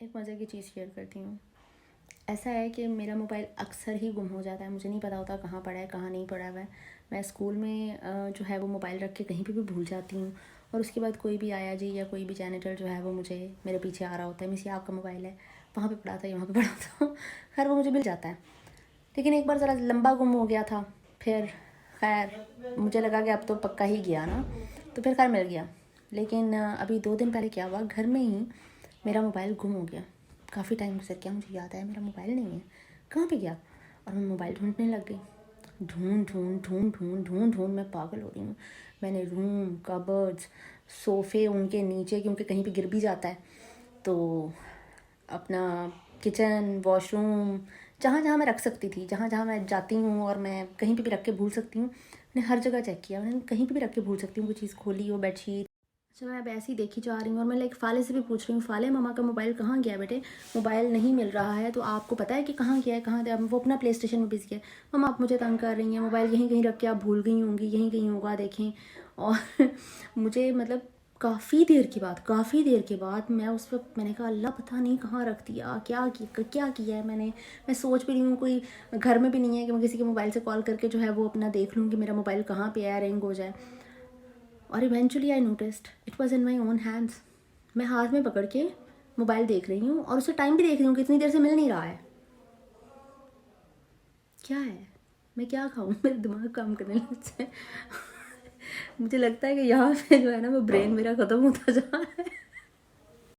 एक मज़े की चीज़ शेयर करती हूँ। ऐसा है कि मेरा मोबाइल अक्सर ही गुम हो जाता है, मुझे नहीं पता होता कहाँ पड़ा है कहाँ नहीं पड़ा हुआ है। मैं स्कूल में जो है वो मोबाइल रख के कहीं पे भी भूल जाती हूँ, और उसके बाद कोई भी आया जी या कोई भी जैनिटर जो है वो मुझे मेरे पीछे आ रहा होता है, मिस ये आपका मोबाइल है, वहाँ पे पड़ा था यहाँ पे पड़ा था। खैर वो मुझे मिल जाता है। लेकिन एक बार ज़रा लंबा गुम हो गया था, फिर खैर मुझे लगा कि अब तो पक्का ही गया ना, तो फिर खैर मिल गया। लेकिन अभी 2 दिन पहले क्या हुआ, घर में ही मेरा मोबाइल गुम हो गया। काफ़ी टाइम से क्या मुझे याद आया मेरा मोबाइल नहीं है, कहाँ पे गया। और मैं मोबाइल ढूंढने लग गई, ढूंढ ढूंढ ढूंढ ढूंढ ढूंढ ढूंढ मैं पागल हो रही हूँ। मैंने रूम, कबर्ड्स, सोफ़े उनके नीचे, क्योंकि कहीं पे गिर भी जाता है, तो अपना किचन, वॉशरूम, जहाँ जहाँ मैं रख सकती थी, जहाँ जहाँ मैं जाती हूँ और मैं कहीं पे भी रख के भूल सकती हूँ, मैंने हर जगह चेक किया। मैंने कहीं पे भी रख के भूल सकती हूँ, कोई चीज़ खोली हो, बेडशीट। अच्छा, मैं अब ऐसे ही देखी जा रही हूँ और मैं लाइक फ़ाले से भी पूछ रही हूँ, फ़ाले मम्मा का मोबाइल कहाँ गया बेटे, मोबाइल नहीं मिल रहा है, तो आपको पता है कि कहाँ गया है, कहाँ गया। वो अपना प्ले स्टेशन में बिजी है। मम्मा आप मुझे तंग कर रही हैं, मोबाइल यहीं कहीं रख के आप भूल गई होंगी, यहीं कहीं होगा देखें। और मुझे मतलब काफ़ी देर के बाद मैं उस वक्त मैंने कहा अल्लाह पता नहीं कहाँ रख दिया, क्या किया है मैंने। मैं सोच भी रही हूँ कोई घर में भी नहीं है कि मैं किसी के मोबाइल से कॉल करके जो है वो अपना देख लूँ कि मेरा मोबाइल कहाँ पे है, रिंग हो जाए। और eventually I noticed it was in my own hands. मैं हाथ में पकड़ के मोबाइल देख रही हूँ और उसे टाइम भी देख रही हूँ कि इतनी देर से मिल नहीं रहा है। क्या है, मैं क्या खाऊं, मेरा दिमाग काम करने लग जाए। मुझे लगता है कि यहाँ पे जो है ना वो ब्रेन मेरा ख़त्म होता जा रहा है।